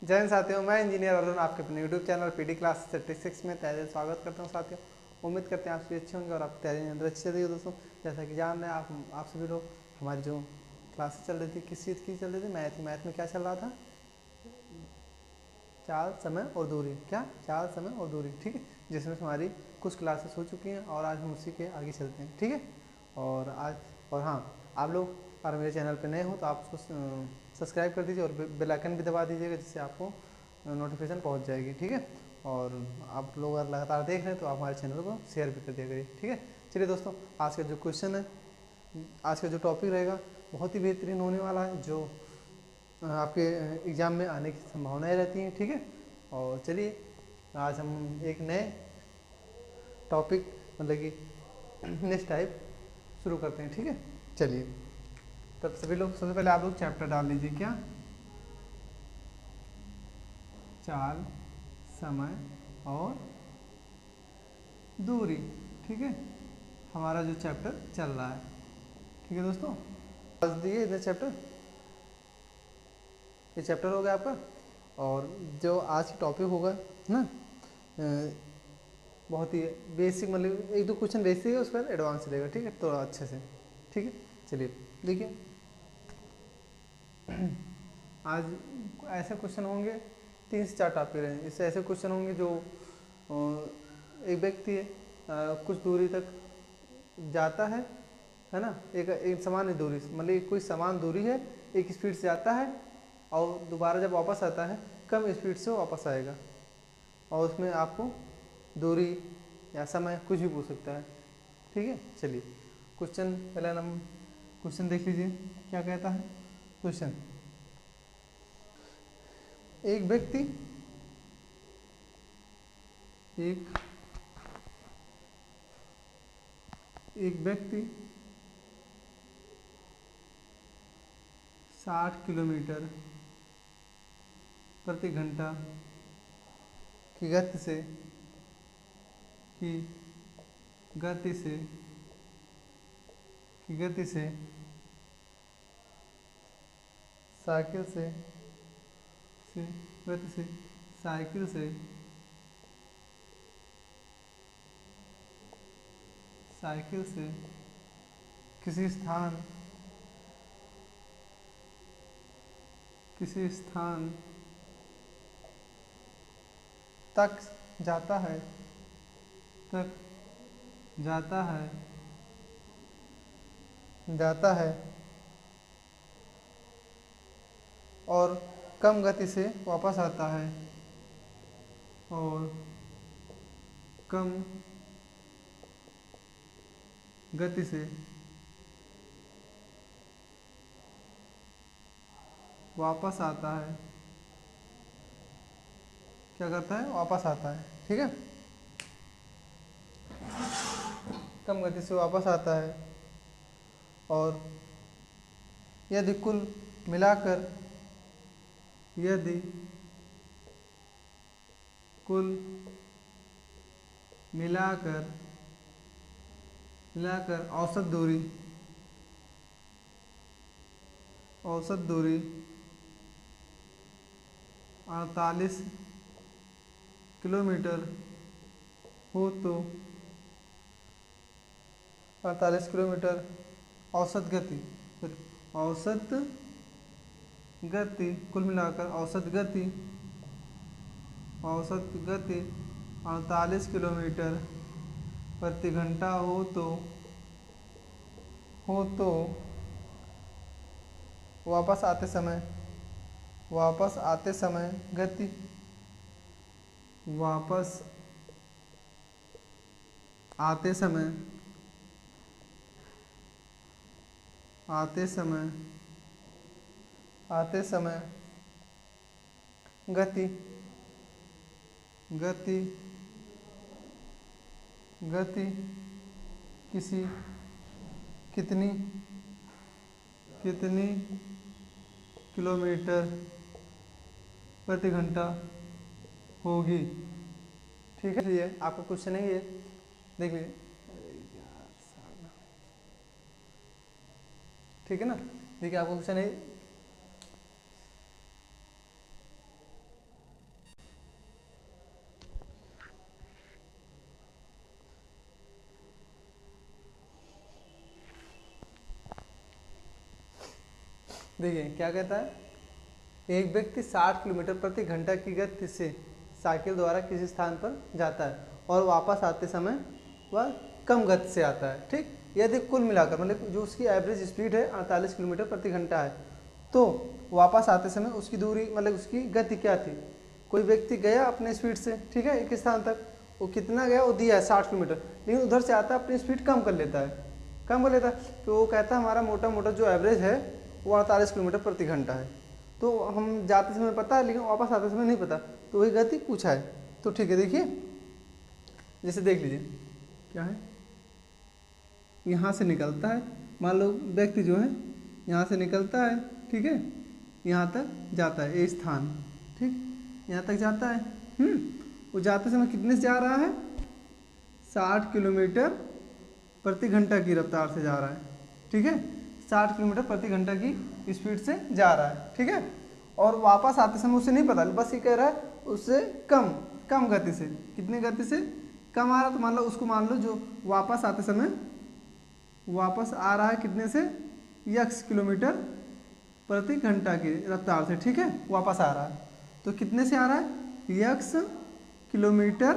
जय हिंद साथियों, मैं इंजीनियर अरुण आपके अपने यूट्यूब चैनल पीडी क्लास 36 में तहे स्वागत करता हूं। साथियों, उम्मीद करते हैं आप सभी अच्छे होंगे और आपकी तैयारी अंदर अच्छी चल रही है। दोस्तों, जैसा कि जान रहे हैं आप सभी लोग, हमारी जो क्लासेस चल रही थी किस चीज़ की चल रही थी? मैथ में क्या चल रहा था? चाल, समय और दूरी। क्या? चाल, समय और दूरी। ठीक है, जिसमें हमारी कुछ क्लासेस हो चुकी हैं और आज हम उसी के आगे चलते हैं। ठीक है, और हाँ, आप लोग अगर मेरे चैनल पर नए हो तो आप उसको सब्सक्राइब कर दीजिए और बेल आइकन भी दबा दीजिएगा, जिससे आपको नोटिफिकेशन पहुंच जाएगी। ठीक है, और आप लोग अगर लगातार देख रहे हैं तो आप हमारे चैनल को शेयर भी कर दिया करिए। ठीक है, चलिए दोस्तों, आज का जो क्वेश्चन है, आज का जो टॉपिक रहेगा बहुत ही बेहतरीन होने वाला है, जो आपके एग्ज़ाम में आने की संभावनाएं रहती हैं। ठीक है, और चलिए आज हम एक नए टॉपिक मतलब कि नेक्स्ट टाइप शुरू करते हैं। ठीक है, चलिए तब सभी लोग सबसे पहले आप लोग चैप्टर डाल लीजिए। क्या? चाल, समय और दूरी। ठीक है, हमारा जो चैप्टर चल रहा है। ठीक है दोस्तों, आज दिए इधर चैप्टर, ये चैप्टर हो गया आपका। और जो आज की टॉपिक होगा ना, बहुत ही बेसिक, मतलब एक दो क्वेश्चन बेसिक है, उस पर एडवांस रहेगा। ठीक है, थोड़ा अच्छे से। ठीक है, चलिए देखिए, आज ऐसे क्वेश्चन होंगे, 3 से 4 टॉपिक रहेंगे। इससे ऐसे क्वेश्चन होंगे जो एक व्यक्ति है, कुछ दूरी तक जाता है ना, एक समान दूरी, मतलब कोई समान दूरी है, एक स्पीड से जाता है और दोबारा जब वापस आता है कम स्पीड से वापस आएगा, और उसमें आपको दूरी या समय कुछ भी पूछ सकता है। ठीक है, चलिए क्वेश्चन पहला नंबर क्वेश्चन देख लीजिए, क्या कहता है क्वेश्चन। एक व्यक्ति एक व्यक्ति 60 किलोमीटर प्रति घंटा की गति से साइकिल से किसी स्थान तक जाता है और कम गति से वापस आता है, और कम गति से वापस आता है। क्या करता है? वापस आता है। ठीक है, कम गति से वापस आता है, और यदि कुल मिलाकर औसत दूरी 48 किलोमीटर हो तो 48 किलोमीटर औसत गति कुल मिलाकर औसत गति 48 किलोमीटर प्रति घंटा हो तो वापस आते समय गति वापस आते समय गति कितनी किलोमीटर प्रति घंटा होगी। ठीक है, ये आपका क्वेश्चन है, ये देख लीजिए। ठीक है ना, देखिए आपका क्वेश्चन है, देखिए क्या कहता है, एक व्यक्ति 60 किलोमीटर प्रति घंटा की गति से साइकिल द्वारा किसी स्थान पर जाता है और वापस आते समय वह कम गति से आता है। ठीक, यदि कुल मिलाकर मतलब जो उसकी एवरेज स्पीड है 48 किलोमीटर प्रति घंटा है, तो वापस आते समय उसकी दूरी मतलब उसकी गति क्या थी। कोई व्यक्ति गया अपने स्पीड से, ठीक है, एक स्थान तक, वो कितना गया वो दिया है 60 किलोमीटर, लेकिन उधर से आता है अपनी स्पीड कम कर लेता है, तो वो कहता है हमारा मोटा मोटा जो एवरेज है वो 48 किलोमीटर प्रति घंटा है। तो हम जाते समय पता है लेकिन वापस आते समय नहीं पता, तो वही गति पूछा है। तो ठीक है, देखिए जैसे देख लीजिए क्या है, यहाँ से निकलता है, मान लो व्यक्ति जो है यहाँ से निकलता है, ठीक है, यहाँ तक जाता है, ये स्थान, ठीक, यहाँ तक जाता है। वो जाते समय कितने से जा रहा है, 60 किलोमीटर प्रति घंटा की रफ्तार से जा रहा है, ठीक है, 60 किलोमीटर प्रति घंटा की स्पीड से जा रहा है, ठीक है। और वापस आते समय उसे नहीं पता, बस ये कह रहा है उससे कम गति से, कितनी गति से कम आ रहा, तो मान लो उसको मान लो जो वापस आते समय वापस आ रहा है कितने से, x किलोमीटर प्रति घंटा की रफ्तार से, ठीक है, वापस आ रहा है, तो कितने से आ रहा है, x किलोमीटर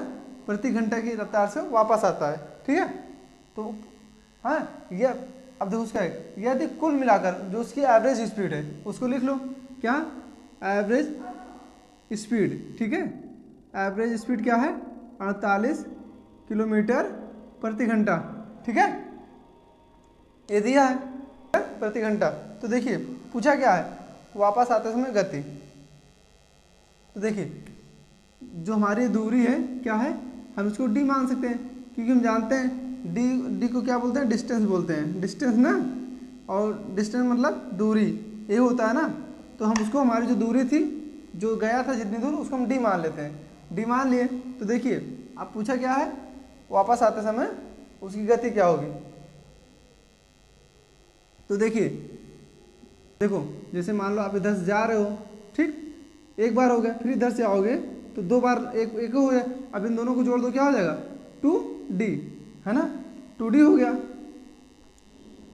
प्रति घंटा की रफ्तार से वापस आता है, ठीक है। तो हाँ, ये अब देखो उसका है, यदि कुल मिलाकर जो उसकी एवरेज स्पीड है उसको लिख लो, क्या, एवरेज स्पीड, ठीक है, एवरेज स्पीड क्या है, 48 किलोमीटर प्रति घंटा, ठीक है, ये दिया है प्रति घंटा। तो देखिए पूछा क्या है, वापस आते समय गति। तो देखिए जो हमारी दूरी है क्या है, हम इसको d मान सकते हैं, क्योंकि हम जानते हैं d को क्या बोलते हैं, डिस्टेंस बोलते हैं, डिस्टेंस ना, और डिस्टेंस मतलब दूरी, ये होता है ना। तो हम उसको हमारी जो दूरी थी, जो गया था जितनी दूर, उसको हम d मान लेते हैं, d मान लिए। तो देखिए अब पूछा क्या है, वापस आते समय उसकी गति क्या होगी। तो देखिए देखो जैसे मान लो आप इधर से जा रहे हो, ठीक, एक बार हो गया, फिर इधर से आओगे तो दो बार एक हो गया, अब इन दोनों को जोड़ दो क्या हो जाएगा, 2d, है ना, 2d हो गया।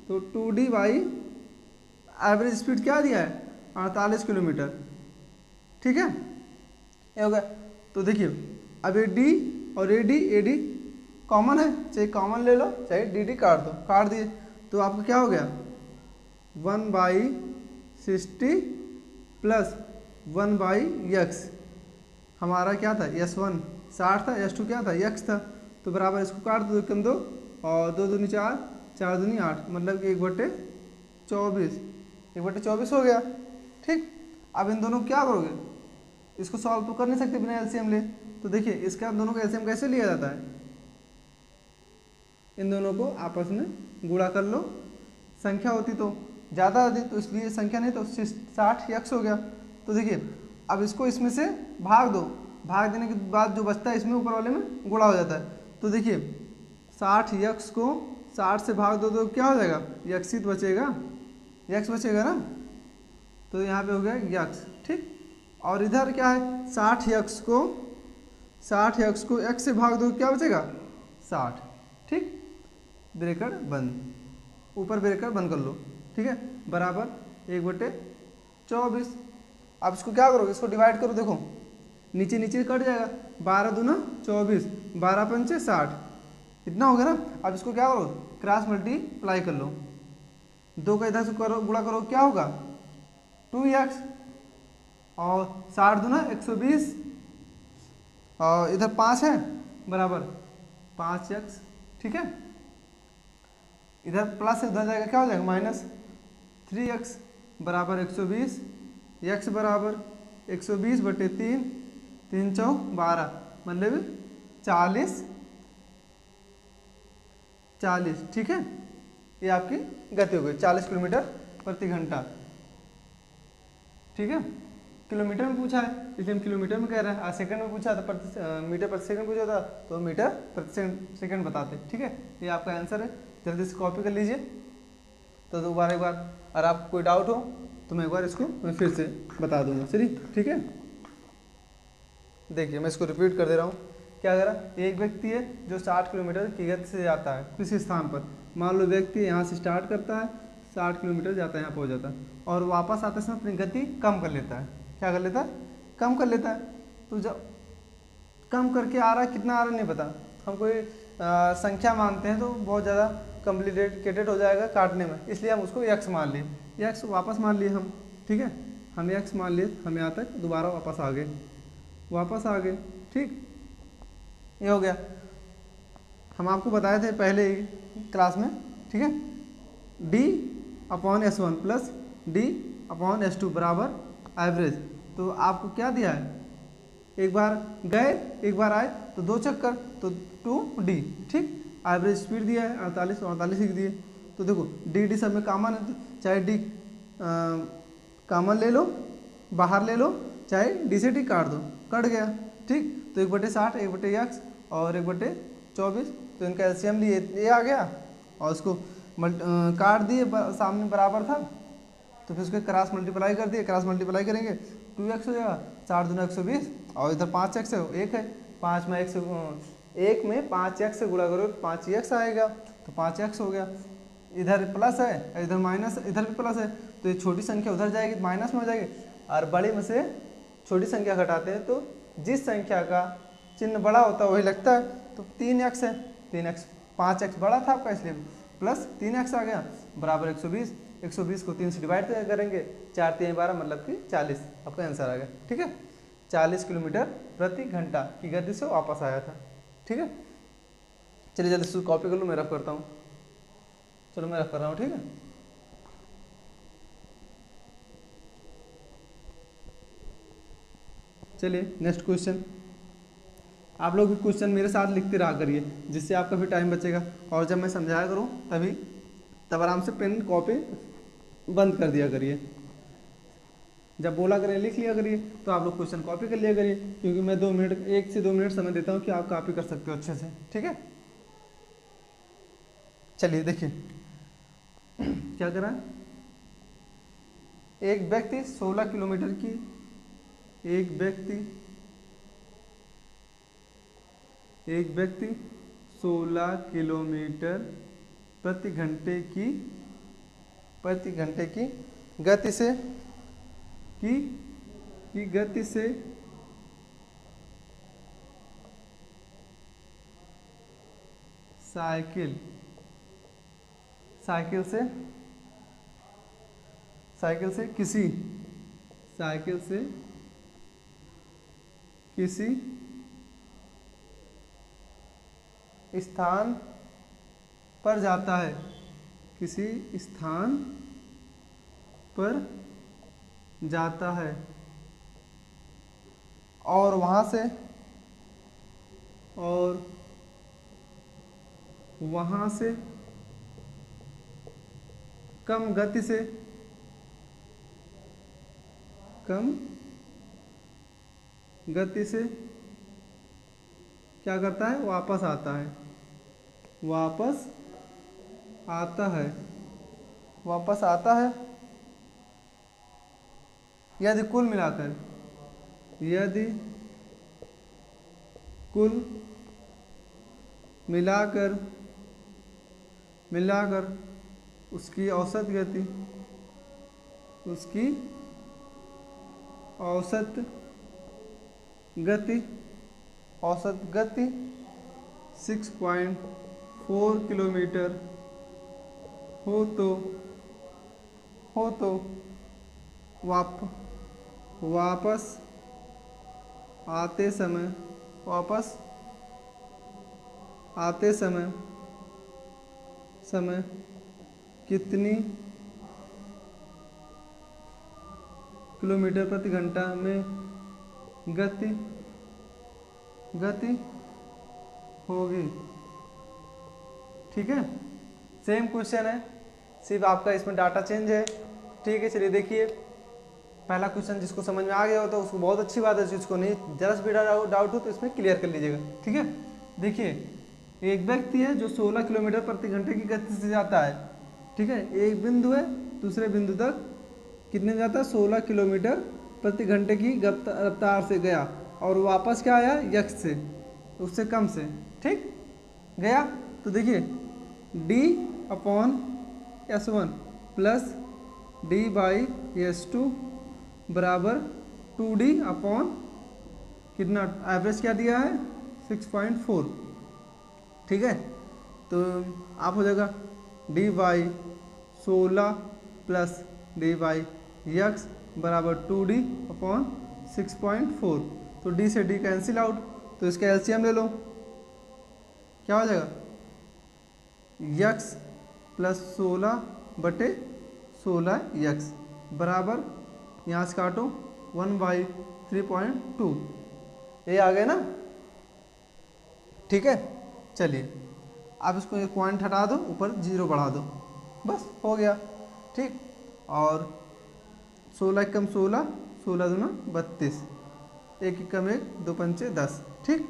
तो 2d बाई एवरेज स्पीड क्या दिया है, 48 किलोमीटर, ठीक है, ये हो गया। तो देखिए अब ये d और ये d कॉमन है, चाहे कॉमन ले लो चाहे dd काट दो, काट दिए, तो आपका क्या हो गया, 1/60 प्लस 1/x, हमारा क्या था, s1 60 था, s2 क्या था, x था, तो बराबर इसको काट दो, कम दो, और 2 दूनी 4, 4 दूनी 8, मतलब 1/24, 1/24 हो गया, ठीक। अब इन दोनों को क्या करोगे, इसको सॉल्व तो कर नहीं सकते बिना एलसीएम ले, तो देखिए इसका दोनों का एलसीएम कैसे लिया जाता है, इन दोनों को आपस में गुणा कर लो, संख्या होती तो ज़्यादा आती, तो इसलिए संख्या नहीं तो 60x हो गया। तो देखिए अब इसको इसमें से भाग दो, भाग देने के बाद जो बचता है इसमें ऊपर वाले में गुणा हो जाता है। तो देखिए 60x को 60 से भाग दो तो क्या हो जाएगा, x ही तो बचेगा, x बचेगा ना, तो यहाँ पे हो गया x, ठीक। और इधर क्या है, 60x को x से भाग दो क्या बचेगा, 60, ठीक, ब्रैकेट बंद, ऊपर ब्रैकेट बंद कर लो, ठीक है, बराबर 1/24। अब इसको क्या करोगे, इसको डिवाइड करो, देखो नीचे नीचे कट जाएगा, 12 दूना 24, 12 पंचे 60, इतना हो गया ना। अब इसको क्या करो, क्रॉस मल्टीप्लाई कर लो, 2 का इधर से करो गुणा करो, क्या होगा 2x, और 60 दूना 120, और इधर 5 है बराबर 5x, ठीक है, इधर प्लस से उधर जाएगा क्या हो जाएगा -3x बराबर 120, x बराबर 120/3, 3 चौक 12, मतलब 40, ठीक है, ये आपकी गति हो गई 40 किलोमीटर प्रति घंटा, ठीक है। किलोमीटर में पूछा है इसलिए हम किलोमीटर में कह रहे हैं, सेकंड में पूछा था मीटर प्रति सेकंड पूछा था तो मीटर प्रति सेकंड बताते, ठीक है। ये आपका आंसर है, जल्दी से कॉपी कर लीजिए। तो दोबारा एक बार अगर आपको कोई डाउट हो तो मैं एक बार इसको मैं फिर से बता दूंगा, चलिए, ठीक है। देखिए मैं इसको रिपीट कर दे रहा हूँ, क्या करा, एक व्यक्ति है जो 60 किलोमीटर की गति से जाता है किसी स्थान पर, मान लो व्यक्ति यहाँ से स्टार्ट करता है 60 किलोमीटर जाता है, यहाँ पहुँच जाता है, और वापस आते समय अपनी गति कम कर लेता है। क्या कर लेता है? कम कर लेता है। तो जब कम करके आ रहा है, कितना आ रहा है नहीं पता, हम कोई संख्या मानते हैं तो बहुत ज़्यादा कॉम्प्लिकेटेड हो जाएगा काटने में, इसलिए हम उसको x मान लिए, x वापस मान लिए हम, ठीक है, हम x मान लिए, हम यहाँ तक दोबारा वापस आ गए, ठीक, ये हो गया। हम आपको बताए थे पहले ही क्लास में, ठीक है, d/s1 प्लस d/s2 बराबर एवरेज। तो आपको क्या दिया है, एक बार गए एक बार आए तो 2 चक्कर, तो 2d, ठीक, एवरेज स्पीड दिया है 48 लिख दिए। तो देखो डी सब में कॉमन है, तो चाहे d कॉमन ले लो, बाहर ले लो, चाहे d से d काट दो, कट गया, ठीक। तो 1/60 1/x और 1/24, तो इनका एलसीएम लिए, ये आ गया, और उसको काट दिए, सामने बराबर था तो फिर उसके क्रॉस मल्टीप्लाई कर दिए, क्रॉस मल्टीप्लाई करेंगे 2x हो जाएगा, 4 दूना 120, और इधर 5x है, 1 है, 5 में 1 में 5x से गुणा करो 5x आएगा, तो 5x हो गया। इधर प्लस है, इधर माइनस, इधर भी प्लस है, तो ये छोटी संख्या उधर जाएगी, माइनस में हो जाएगी, और बड़ी में से छोटी संख्या घटाते हैं तो जिस संख्या का चिन्ह बड़ा होता है वही लगता है, तो 3x है, 3x 5x बड़ा था आपका इसलिए प्लस 3x आ गया, बराबर 120, 120 को 3 से डिवाइड करेंगे, 4 3 12 मतलब कि 40, आपका आंसर आ गया, ठीक है। 40 किलोमीटर प्रति घंटा की गति से वापस आया था, ठीक है। चलिए जल्दी से कॉपी कर लो, मैं रफ करता हूँ, चलो मैं रफ कर रहा हूँ, ठीक है। चलिए नेक्स्ट क्वेश्चन, आप लोग भी क्वेश्चन मेरे साथ लिखते रहा करिए, जिससे आपका भी टाइम बचेगा, और जब मैं समझाया करूँ तब आराम से पेन कॉपी बंद कर दिया करिए, जब बोला करें लिख लिया करिए, तो आप लोग क्वेश्चन कॉपी कर लिया करिए, क्योंकि मैं 1 से 2 मिनट समय देता हूँ कि आप कॉपी कर सकते हो अच्छे से, ठीक है। चलिए देखिए क्या करा, एक व्यक्ति 16 किलोमीटर की, एक व्यक्ति 16 किलोमीटर प्रति घंटे की गति से साइकिल से किसी स्थान पर जाता है, किसी स्थान पर जाता है, और वहाँ से कम गति से क्या करता है, वापस आता है, यदि कुल मिलाकर उसकी औसत गति 6.4 किलोमीटर हो तो वापस आते समय कितनी किलोमीटर प्रति घंटा में गति होगी, ठीक है। सेम क्वेश्चन है, सिर्फ आपका इसमें डाटा चेंज है, ठीक है। चलिए देखिए पहला क्वेश्चन, जिसको समझ में आ गया हो तो उसको बहुत अच्छी बात है, जिसको नहीं जरा भी डाउट हो तो इसमें क्लियर कर लीजिएगा, ठीक है। देखिए एक व्यक्ति है जो 16 किलोमीटर प्रति घंटे की गति से जाता है, ठीक है, एक बिंदु है दूसरे बिंदु तक कितने जाता है, 16 किलोमीटर प्रति घंटे की रफ्तार से गया, और वापस क्या आया, x से, उससे कम से, ठीक गया। तो देखिए d/s1 प्लस d/s2 बराबर 2d अपॉन कितना एवरेज क्या दिया है 6.4। ठीक है, तो आप हो जाएगा dy/16 प्लस dy/x बराबर 2d अपॉन 6.4। तो d से d कैंसिल आउट, तो इसका एलसीएम ले लो, क्या हो जाएगा x प्लस 16/16x बराबर, यहाँ से काटो 1/3.2, ये आ गया ना। ठीक है, चलिए आप इसको एक पॉइंट हटा दो, ऊपर 0 बढ़ा दो, बस हो गया। ठीक, और 16 कम 16, 16 दूना 32, 1 कम 1, 2 पंचे 10। ठीक,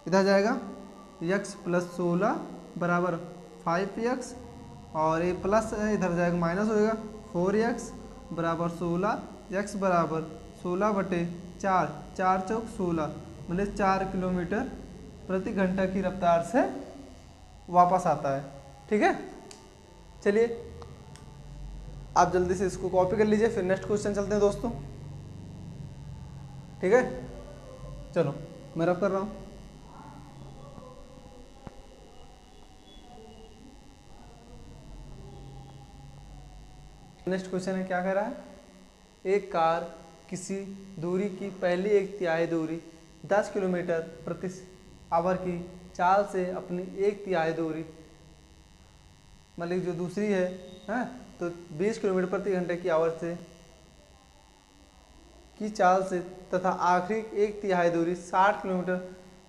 इधर जाएगा x प्लस 16 बराबर 5x, और ये प्लस है इधर जाएगा माइनस हो जाएगा 4x बराबर 16, x बराबर 16/4, 4 चौक 16, मतलब 4 किलोमीटर प्रति घंटा की रफ्तार से वापस आता है। ठीक है, चलिए आप जल्दी से इसको कॉपी कर लीजिए, फिर नेक्स्ट क्वेश्चन चलते हैं दोस्तों। ठीक है, चलो मैं रफ कर रहा हूँ। नेक्स्ट क्वेश्चन है, क्या कह रहा है, एक कार किसी दूरी की पहली 1/3 दूरी 10 किलोमीटर प्रति आवर की चाल से अपनी 1/3 दूरी मतलब जो दूसरी है तो 20 किलोमीटर प्रति घंटे की आवर से की चाल से तथा आखिरी 1/3 दूरी 60 किलोमीटर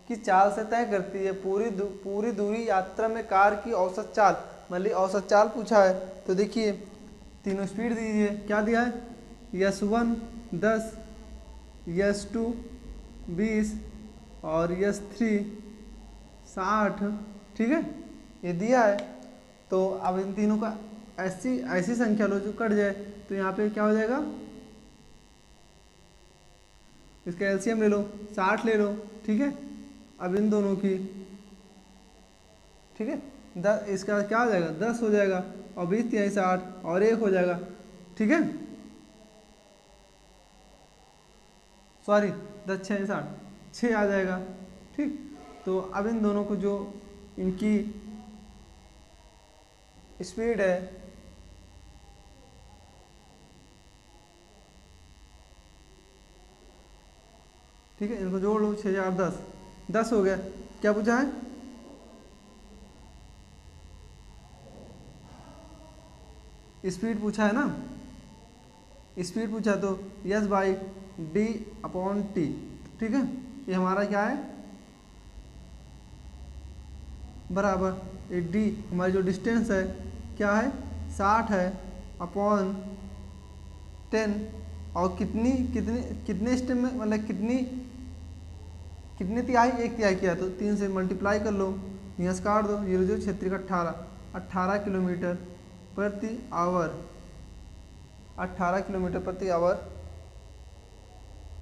की चाल से तय करती है। पूरी दूरी यात्रा में कार की औसत चाल, मतलब औसत चाल पूछा है, तो देखिए तीनों स्पीड दीजिए, क्या दिया है S1 10, S2 20 और S3 60। ठीक है, ये दिया है, तो अब इन तीनों का ऐसी संख्या लो जो कट जाए, तो यहाँ पे क्या हो जाएगा, इसका एलसीएम ले लो, 60 ले लो। ठीक है, अब इन दोनों की, ठीक है, 10, इसका क्या हो जाएगा 10 हो जाएगा, और 20 3 60 और 1 हो जाएगा। ठीक है, सॉरी 10 6 60 6 आ जाएगा। ठीक, तो अब इन दोनों को जो इनकी स्पीड है ठीक है, इनको जोड़ लो, 6 4 10 10 हो गया। क्या पूछा है, स्पीड पूछा है ना, स्पीड पूछा तो S/d/t। ठीक है, ये हमारा क्या है बराबर, ये d हमारी जो डिस्टेंस है क्या है 60 है अपॉन 10, और कितने स्टेप में, मतलब कितने तिहाई 1/3 किया, तो 3 से मल्टीप्लाई कर लो, यहाँ से काट दो, 0 0 क्षेत्र का 18 किलोमीटर प्रति आवर, 18 किलोमीटर प्रति आवर।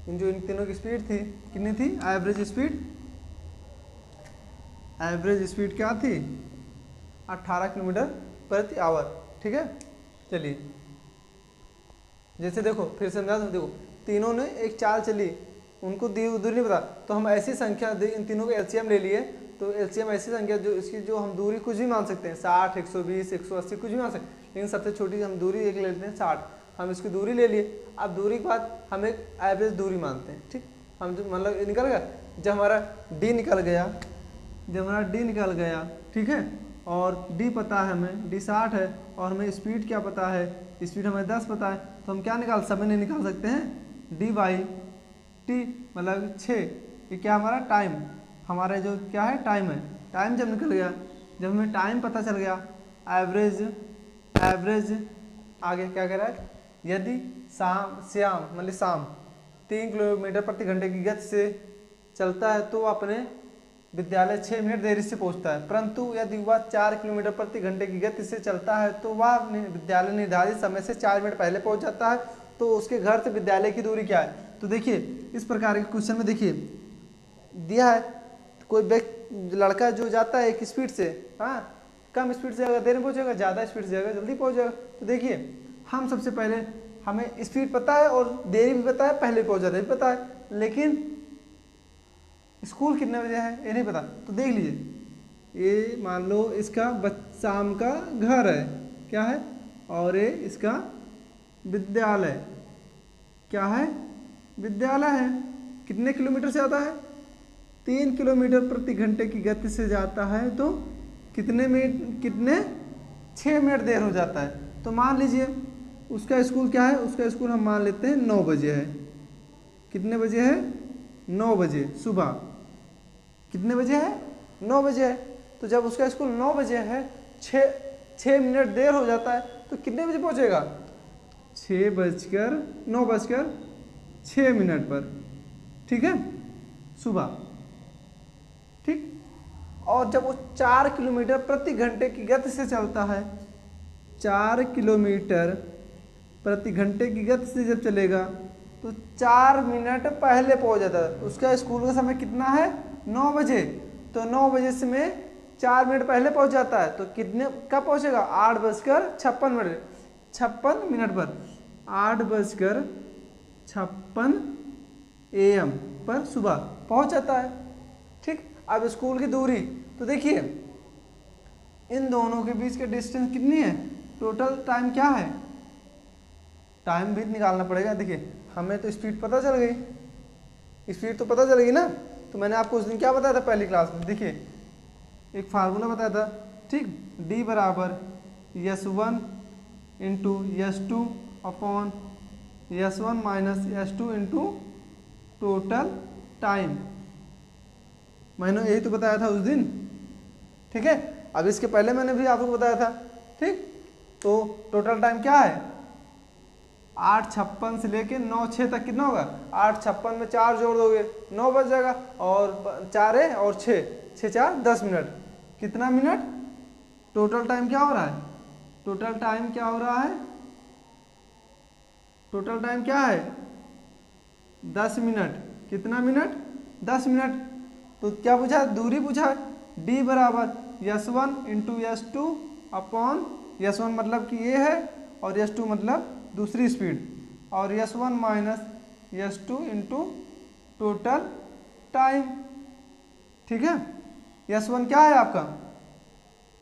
इन तीनों की स्पीड थी, कितनी थी एवरेज स्पीड क्या थी 18 किलोमीटर प्रति आवर। ठीक है, चलिए जैसे देखो फिर समझा दो, देखो तीनों ने एक चाल चली, उनको दी दूरी नहीं पता, तो हम ऐसी संख्या इन तीनों को एलसीएम ले लिए, तो एलसीएम ऐसी संख्या जो इसकी जो हम दूरी कुछ भी मान सकते हैं, 60 120 180 कुछ भी मान सकते हैं, लेकिन सबसे छोटी हम दूरी एक ले लेते हैं 60, हम इसकी दूरी ले लिए। अब दूरी के बाद हम एक एवरेज दूरी मानते हैं। ठीक, हम जो मतलब निकल गया, जब हमारा डी निकल गया, ठीक है, और डी पता है हमें, डी 60 है, और हमें स्पीड क्या पता है, स्पीड हमें 10 पता है, तो हम क्या समय निकाल सकते हैं d/t मतलब 6। ये क्या हमारा टाइम, हमारा जो क्या है टाइम है, टाइम जब निकल गया, जब हमें टाइम पता चल गया, एवरेज आगे क्या कह रहा है, यदि शाम 3 किलोमीटर प्रति घंटे की गति से चलता है तो अपने विद्यालय 6 मिनट देरी से पहुंचता है, परंतु यदि वह 4 किलोमीटर प्रति घंटे की गति से चलता है तो वह विद्यालय निर्धारित समय से 4 मिनट पहले पहुंच जाता है। तो उसके घर से विद्यालय की दूरी क्या है, तो देखिए इस प्रकार के क्वेश्चन में देखिए दिया है, कोई लड़का जो जाता है एक स्पीड से कम स्पीड से जाएगा देर में पहुंचेगा, ज़्यादा स्पीड से जाएगा जल्दी पहुंच जाएगा। तो देखिए हम सबसे पहले हमें स्पीड पता है और देरी भी पता है, पहले पहुंच जाता भी पता है, लेकिन स्कूल कितने बजे है ये नहीं पता। तो देख लीजिए, ये मान लो इसका शाम का घर है, क्या है, और ये इसका विद्यालय, क्या है, विद्यालय है। कितने किलोमीटर से आता है, 3 किलोमीटर प्रति घंटे की गति से जाता है। तो कितने 6 मिनट देर हो जाता है। तो मान लीजिए उसका स्कूल क्या है, उसका स्कूल हम मान लेते हैं 9 बजे है। कितने बजे है, 9 बजे सुबह। कितने बजे है, 9 बजे है। तो जब उसका स्कूल 9 बजे है, 6 मिनट देर हो जाता है, तो कितने बजे पहुंचेगा, 9:06 पर, ठीक है, सुबह, ठीक। और जब वो 4 किलोमीटर प्रति घंटे की गति से चलता है, 4 किलोमीटर प्रति घंटे की गति से जब चलेगा तो 4 मिनट पहले पहुंच जाता है। उसका स्कूल का समय कितना है, 9 बजे। तो 9 बजे से में 4 मिनट पहले पहुंच जाता है। तो कितने कब पहुंचेगा, 8:56 मिनट पर, 8:56 AM पर सुबह पहुंच जाता है, ठीक। अब स्कूल की दूरी, तो देखिए इन दोनों के बीच का डिस्टेंस कितनी है, टोटल टाइम क्या है, टाइम भी निकालना पड़ेगा। देखिए हमें तो स्पीड पता चल गई, स्पीड तो पता चल गई ना। तो मैंने आपको उस दिन क्या बताया था पहली क्लास में, देखिए एक फार्मूला बताया था, ठीक, D बराबर S1 into S2 upon S1 minus S2 into total time. मैंने यही तो बताया था उस दिन, ठीक है। अब इसके पहले मैंने भी आपको बताया था, ठीक। तो टोटल टाइम क्या है, 8:56 से लेके 9:06 तक कितना होगा, 8:56 में 4 जोड़ दोगे 9 बज जाएगा, और 4 है और 6, 6 4 10 मिनट। कितना मिनट, टोटल टाइम क्या हो रहा है, टोटल टाइम क्या हो रहा है, टोटल टाइम क्या है 10 मिनट। कितना मिनट, 10 मिनट। तो क्या पूछा, दूरी पूछा, D बराबर S1 into S2 upon S1 मतलब कि ये है और S2 मतलब दूसरी स्पीड, और S1 minus S2 into total time, ठीक है। S1 क्या है आपका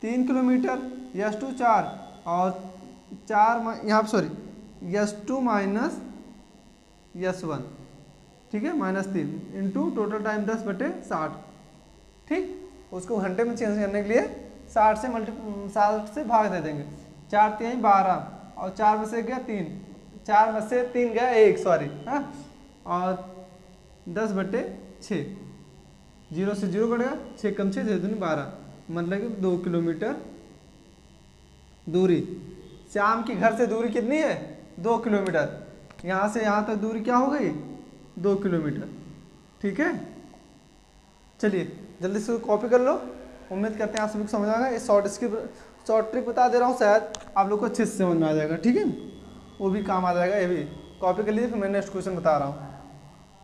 3 किलोमीटर, S2 4, और 4 यहाँ पर सॉरी S2 माइनस S1, ठीक है, -3 इंटू टोटल टाइम 10/60, ठीक। उसको घंटे में चेंज करने के लिए 60 से भाग दे देंगे। 4 3 12, और 4 में से गया 3, 4 में से 3 गया 1, सॉरी, हाँ, और 10/6, 0 से 0 कटेगा, 6 कम 6 6 दूनी 12, मतलब कि 2 किलोमीटर दूरी। श्याम की घर से दूरी कितनी है, 2 किलोमीटर। यहाँ से यहाँ तक दूरी क्या हो गई, 2 किलोमीटर, ठीक है। चलिए जल्दी से कॉपी कर लो, उम्मीद करते हैं आप सभी को समझ आएगा। इस शॉर्ट ट्रिक बता दे रहा हूँ, शायद आप लोग को अच्छे से समझ में आ जाएगा, ठीक है, वो भी काम आ जाएगा। ये भी कॉपी कर लीजिए, फिर मैं नेक्स्ट क्वेश्चन बता रहा हूँ,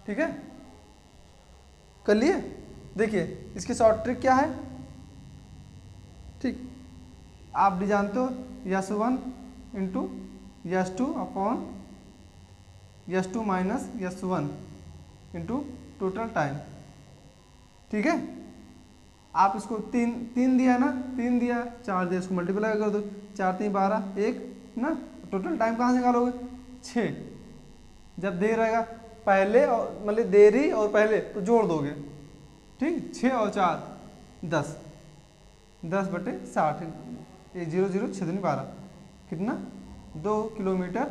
ठीक है, कर लिए। देखिए इसकी शॉर्ट ट्रिक क्या है, ठीक, आप भी जानते हो, S1 into S2 upon S2 minus S1 into total time, ठीक है। आप इसको 3 दिया ना, 3 दिया, 4 दिया, इसको मल्टीप्लाई कर दो, 4 3 12 1 ना, टोटल टाइम कहाँ से निकालोगे, 6। जब देर रहेगा पहले और मतलब देरी और पहले तो जोड़ दोगे, ठीक, 6 और 4 10, 10/60, 0 0 6 दूनी 12, कितना 2 किलोमीटर,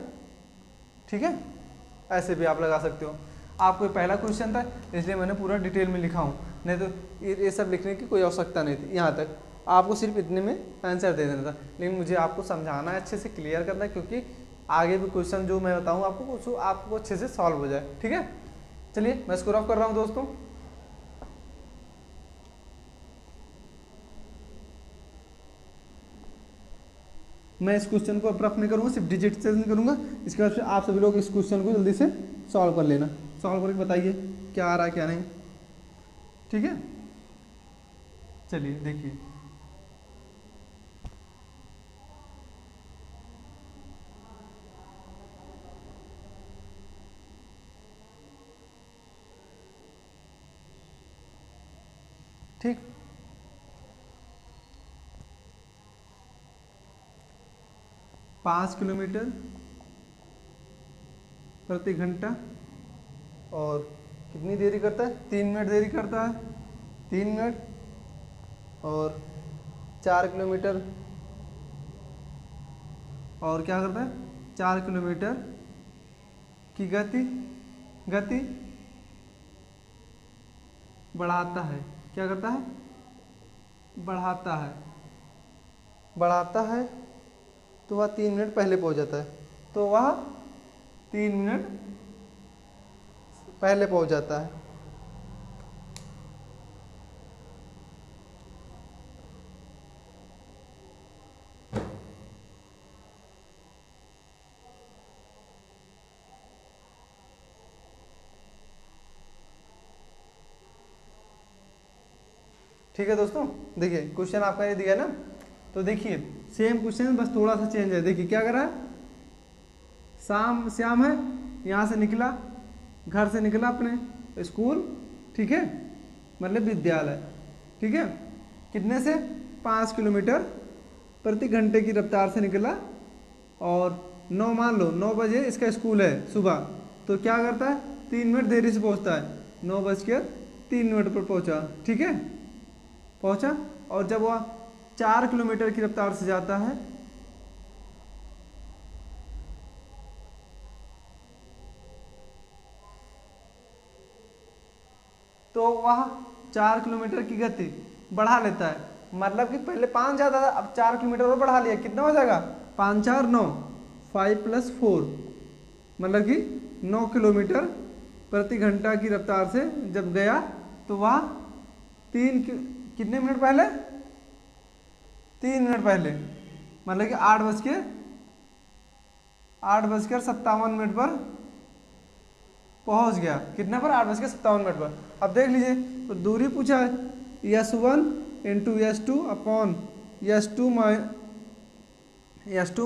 ठीक है। ऐसे भी आप लगा सकते हो। आपको पहला क्वेश्चन था इसलिए मैंने पूरा डिटेल में लिखा हूँ, नहीं तो ये सब लिखने की कोई आवश्यकता नहीं थी। यहाँ तक आपको सिर्फ इतने में आंसर दे देना था, लेकिन मुझे आपको समझाना है, अच्छे से क्लियर करना है, क्योंकि आगे भी क्वेश्चन जो मैं बताऊँ आपको अच्छे से सॉल्व हो जाए, ठीक है। चलिए मैं स्कोर ऑफ कर रहा हूँ दोस्तों। मैं इस क्वेश्चन को रफ नहीं करूँगा, सिर्फ डिजिट से नहीं करूँगा। इसके बाद फिर आप सभी लोग इस क्वेश्चन को जल्दी से सॉल्व कर लेना, सॉल्व करके बताइए क्या आ रहा है क्या नहीं, ठीक है। चलिए देखिए ठीक। पाँच किलोमीटर प्रति घंटा और कितनी देरी करता है, 3 मिनट देरी करता है, 3 मिनट। और 4 किलोमीटर, और क्या करता है, 4 किलोमीटर की गति बढ़ाता है। क्या करता है, बढ़ाता है तो वह 3 मिनट पहले पहुंच जाता है, तो वह 3 मिनट पहले पहुंच जाता है। ठीक है दोस्तों, देखिए क्वेश्चन आपका ये दिया ना, तो देखिए सेम क्वेश्चन बस थोड़ा सा चेंज है। देखिए क्या कर रहा है, श्याम है, यहाँ से निकला, घर से निकला अपने स्कूल, ठीक है, मतलब विद्यालय, ठीक है, कितने से, 5 किलोमीटर प्रति घंटे की रफ्तार से निकला। और 9 मान लो 9 बजे इसका स्कूल है सुबह, तो क्या करता है, 3 मिनट देरी से पहुँचता है, 9:03 पर पहुँचा, ठीक है, पहुँचा। और जब वह 4 किलोमीटर की रफ्तार से जाता है, तो वह 4 किलोमीटर की गति बढ़ा लेता है। मतलब कि पहले 5 जाता था, अब 4 किलोमीटर और बढ़ा लिया, कितना हो जाएगा, 5 4 9, 5 + 4, मतलब कि 9 किलोमीटर प्रति घंटा की रफ्तार से जब गया, तो वह कितने मिनट पहले, 3 मिनट पहले, मतलब कि 8:57 पर पहुंच गया। कितने पर, 8:57 पर। अब देख लीजिए, तो दूरी पूछा है, S1 × S2 upon S2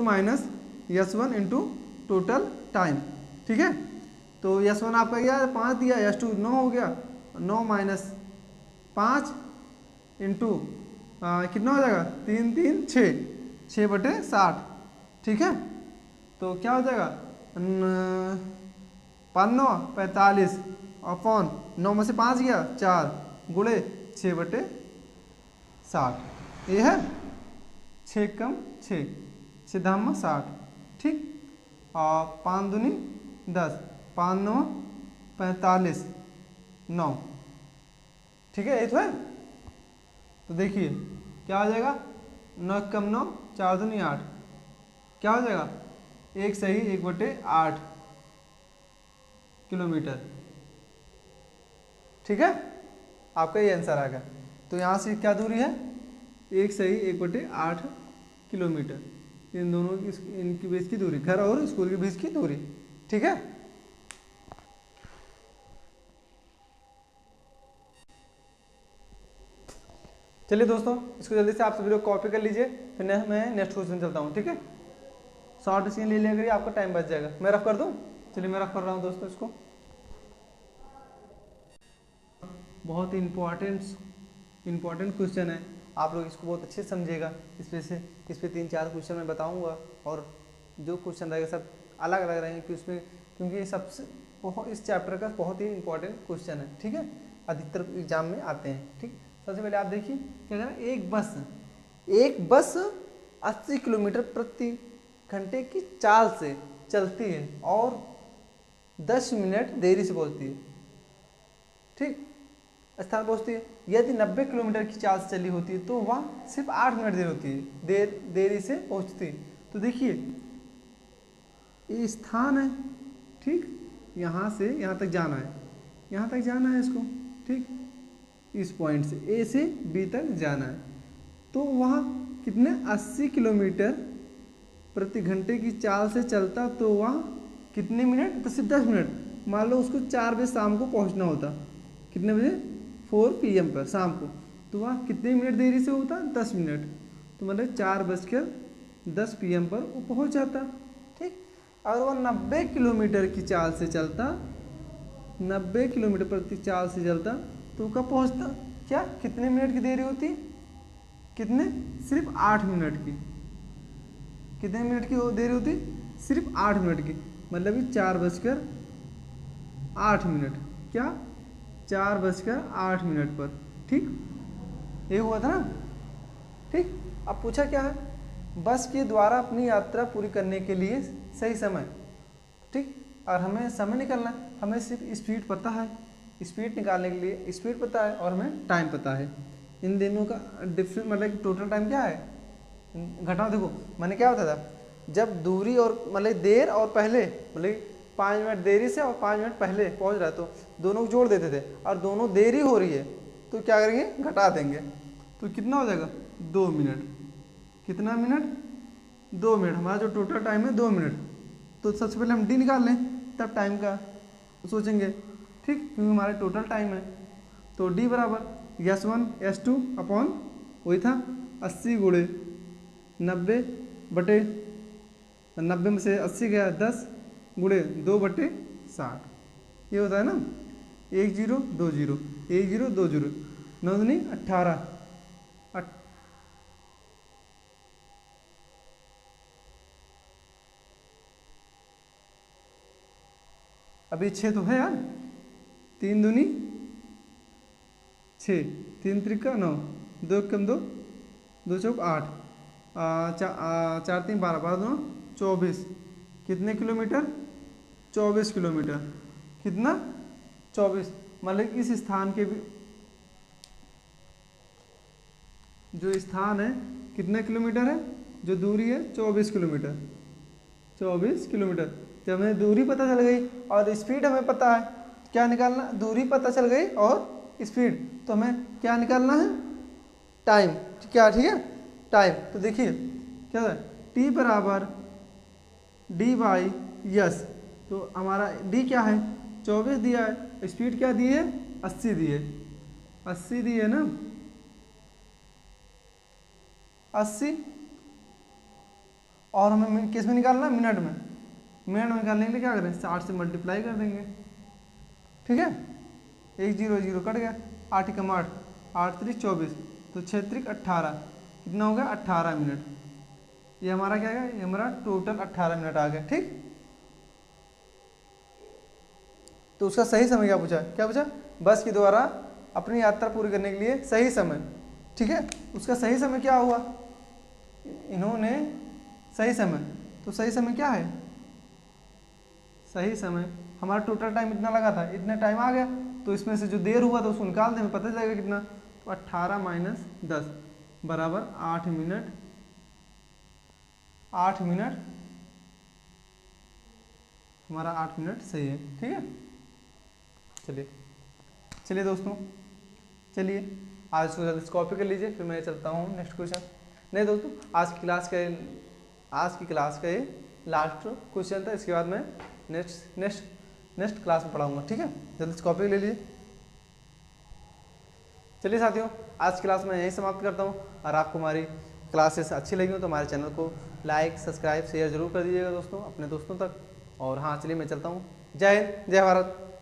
minus S1 × total time, ठीक है। तो S1 आपका क्या है, 5 दिया, S2 9 हो गया, 9 - 5 इंटू कितना हो जाएगा, 3 3 6, 6/60, ठीक है। तो क्या हो जाएगा, 5 9 45 अपॉन 9 में से 5 गया 4 गुणे 6/60, ये है 6 कम 6, 6 धाम 60, ठीक। और 5 दूनी 10, 5 9 45 9, ठीक है, ये तो है। तो देखिए क्या हो जाएगा, 9 कम 9, 4 दूनी 8, क्या हो जाएगा, 1 सही 1/8 किलोमीटर, ठीक है, आपका ये आंसर आ गया। तो यहाँ से क्या दूरी है, 1 सही 1/8 किलोमीटर, इन दोनों की, इनके बीच की दूरी, घर और स्कूल के बीच की दूरी, ठीक है। चलिए दोस्तों, इसको जल्दी से आप सभी लोग कॉपी कर लीजिए, फिर मैं नेक्स्ट क्वेश्चन चलता हूँ, ठीक है। शॉर्ट स्क्रीन ले लिया करिए, आपका टाइम बच जाएगा। मैं रफ कर दूँ, चलिए मैं रफ कर रहा हूँ दोस्तों इसको। बहुत ही इम्पोर्टेंट क्वेश्चन है, आप लोग इसको बहुत अच्छे से समझिएगा। इस पे 3-4 क्वेश्चन मैं बताऊँगा, और जो क्वेश्चन रहेगा सब अलग अलग रहेंगे, क्योंकि ये सबसे इस चैप्टर का बहुत ही इंपॉर्टेंट क्वेश्चन है, ठीक है, अधिकतर एग्जाम में आते हैं, ठीक। सबसे पहले आप देखिए क्या कहना है, एक बस 80 किलोमीटर प्रति घंटे की चाल से चलती है और 10 मिनट देरी से पहुंचती है, ठीक, स्थान पहुंचती है। यदि 90 किलोमीटर की चाल से चली होती है तो वह सिर्फ 8 मिनट देर होती है, देरी से पहुंचती है। तो देखिए ये स्थान है, ठीक, यहाँ से यहाँ तक जाना है, यहाँ तक जाना है इसको, ठीक, इस पॉइंट से ए से बी तक जाना है, तो वह कितने 80 किलोमीटर प्रति घंटे की चाल से चलता, तो वह कितने मिनट, तो सिर्फ 10 मिनट। मान लो उसको 4 बजे शाम को पहुंचना होता, कितने बजे, 4 PM पर शाम को, तो वह कितने मिनट देरी से होता, 10 मिनट। तो मतलब 4:10 PM पर वो पहुंच जाता, ठीक। अगर वह 90 किलोमीटर की चाल से चलता, 90 किलोमीटर प्रति चाल से चलता, तो कब पहुंचता, क्या कितने मिनट की देरी होती, कितने, सिर्फ 8 मिनट की। कितने मिनट की देरी होती, सिर्फ 8 मिनट की, मतलब कि 4:08। क्या 4:08 पर, ठीक, ये हुआ था ना। ठीक, अब पूछा क्या है, बस के द्वारा अपनी यात्रा पूरी करने के लिए सही समय। ठीक, और हमें समय निकालना है, हमें सिर्फ स्पीड पता है, स्पीड निकालने के लिए स्पीड पता है और हमें टाइम पता है। इन दोनों का डिफरेंस मतलब टोटल टाइम क्या है, घटाओ। देखो मैंने क्या बताया था, जब दूरी और मतलब देर और पहले, मतलब 5 मिनट देरी से और 5 मिनट पहले पहुंच रहा है तो दोनों को जोड़ देते थे, और दोनों देरी हो रही है तो क्या करेंगे, घटा देंगे। तो कितना हो जाएगा, 2 मिनट। कितना मिनट, 2 मिनट। हमारा जो टोटल टाइम है 2 मिनट। तो सबसे पहले हम डी निकाल लें, तब टाइम का सोचेंगे। ठीक, क्योंकि हमारा टोटल टाइम है। तो डी बराबर S1 S2 अपॉन वही था 80 गुणे 90 में से 80 गया 10 गुणे 2/60, ये होता है ना 1020 1020 9 दूनी 18। अभी 6 तो है यार, 3 दूनी 6, 3 त्रिका 9, 2 कम 2, 2 चौक 8, 4 3 12, 12 2 24। कितने किलोमीटर, 24 किलोमीटर। कितना, 24। मतलब इस स्थान के भी जो स्थान है कितने किलोमीटर है, जो दूरी है 24 किलोमीटर। 24 किलोमीटर। जब हमें दूरी पता चल गई और स्पीड हमें पता है, क्या निकालना, दूरी पता चल गई और स्पीड, तो हमें क्या निकालना है, टाइम। क्या, ठीक है, टाइम। तो देखिए क्या है, टी बराबर डी बाई यस। तो हमारा डी क्या है, 24 दिया है, स्पीड क्या दी है, 80 दी है, 80 दी है ना, 80। और हमें किस में निकालना है, मिनट में। मिनट में निकालने के लिए क्या करें, 60 से मल्टीप्लाई कर देंगे। ठीक है, 1 0 0 कट गया, 8 कम 8, 8 3 24, तो 6 3 18, कितना हो गया, 18 मिनट। ये हमारा क्या है, ये हमारा टोटल 18 मिनट आ गया। ठीक, तो उसका सही समय क्या पूछा, क्या पूछा, बस के द्वारा अपनी यात्रा पूरी करने के लिए सही समय। ठीक है, उसका सही समय क्या हुआ, इन्होंने सही समय, तो सही समय क्या है, सही समय हमारा टोटल टाइम इतना लगा था, इतना टाइम आ गया, तो इसमें से जो देर हुआ तो उसको निकाल दें, पता चलेगा कितना। तो 18 माइनस 10 बराबर 8 मिनट। 8 मिनट, हमारा 8 मिनट सही है। ठीक है, चलिए दोस्तों, चलिए आज को जल्दी कॉपी कर लीजिए, फिर मैं चलता हूँ नेक्स्ट क्वेश्चन। नहीं दोस्तों, आज की क्लास का ये लास्ट क्वेश्चन था, इसके बाद मैं नेक्स्ट क्लास में पढ़ाऊंगा। ठीक है, जल्दी से कॉपी ले लीजिए। चलिए साथियों, आज की क्लास में यही समाप्त करता हूँ। और आपको हमारी क्लासेस अच्छी लगी हो तो हमारे चैनल को लाइक सब्सक्राइब शेयर जरूर कर दीजिएगा दोस्तों, अपने दोस्तों तक। और हाँ, चलिए मैं चलता हूँ। जय हिंद, जय भारत।